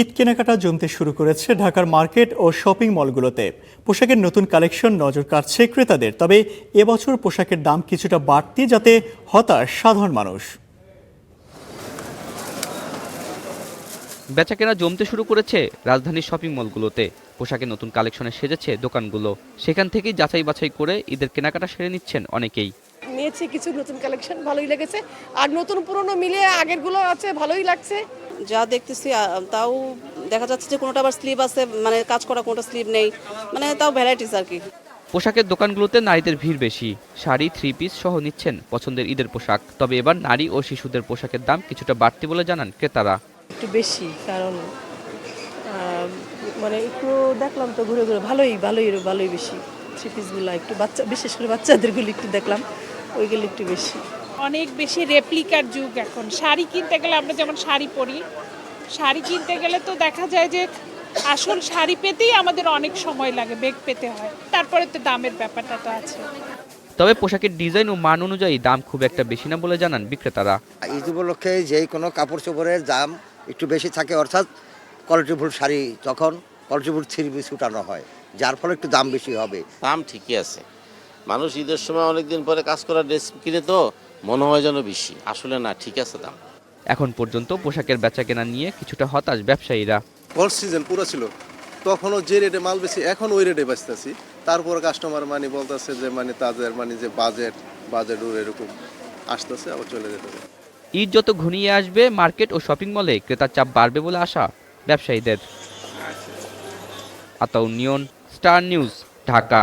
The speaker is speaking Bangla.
ঈদ কেনাকাটা জমতে শুরু করেছে ঢাকার মার্কেট ও শপিং মলগুলোতে। পোশাকের নতুন কালেকশন নজর কাড়ছে ক্রেতাদের, তবে এবছর পোশাকের দাম কিছুটা বাড়তি, যাতে হতাশ সাধারণ মানুষ। বেচাকেনা জমতে শুরু করেছে রাজধানীর শপিং মলগুলোতে। পোশাকের নতুন কালেকশনে সেজেছে দোকানগুলো। সেখান থেকেই যাচাই বাছাই করে ঈদের কেনাকাটা সেরে নিচ্ছেন অনেকেই। নিয়েছি কিছু নতুন কালেকশন, ভালোই লেগেছে। আর নতুন পুরনো মিলিয়ে আগেরগুলো আছে, ভালোই লাগছে। যা দেখতেছি তাও দেখা যাচ্ছে যে কোনোটা আবার স্লিভ আছে, মানে কাজ করা, কোনোটা স্লিভ নেই, মানে তাও ভ্যারাইটিস আর কি। পোশাকের দোকানগুলোতে নারীদের ভিড় বেশি। শাড়ি, থ্রি পিস সহ নিচ্ছেন পছন্দের ঈদের পোশাক। তবে এবার নারী ও শিশুদের পোশাকের দাম কিছুটা বাড়তি বলে জানান ক্রেতারা। একটু বেশি, কারণ মানে একটু দেখলাম তো ঘুরে ঘুরে, ভালোই বেশি। থ্রি পিসগুলো একটু বিশেষ করে বাচ্চাদেরগুলো একটু দেখলাম, ওইগুলো একটু বেশি। অনেক বেশি রেপ্লিকার যুগ এখন। শাড়ি কিনতে গেলে আমরা যেমন শাড়ি পরি, শাড়ি কিনতে গেলে তো দেখা যায় যে আসল শাড়ি পেতেই আমাদের অনেক সময় লাগে, বেগ পেতে হয়। তারপরে তো দামের ব্যাপারটা তো আছে। তবে পোশাকের ডিজাইন ও মান অনুযায়ী দাম খুব একটা বেশি না বলে জানান বিক্রেতারা। ঈদ উপলক্ষে যে কোনো কাপড় চোপড়ের দাম একটু বেশি থাকে, অর্থাৎ কোয়ালিটিফুল শাড়ি যখন কোয়ালিটিফুল থ্রি পিস উঠানো হয়, যার ফলে একটু দাম বেশি হবে। দাম ঠিকই আছে। মানুষ ঈদের সময় অনেকদিন পরে কাজ করার ড্রেস কিনে তো মনে হয় যেন বেশি, আসলে না, ঠিক আছে দাম। এখন পর্যন্ত পোশাকের বেচাকেনা নিয়ে কিছুটা হতাশ ব্যবসায়ীরা। ফল সিজন পুরো ছিল, তখনও যে রেটে মাল বেশি এখন ওই রেটে বেচতেছি। তারপর কাস্টমার বলতেছে যে তাদের যে বাজেট এরকম আসতেছে, আবার চলে যেতে হবে। ঈদ যত ঘনিয়ে আসবে, মার্কেট ও শপিং মলে ক্রেতার চাপ বাড়বে বলে আশা ব্যবসায়ীদের। আতাউর নিয়ন, স্টার নিউজ, ঢাকা।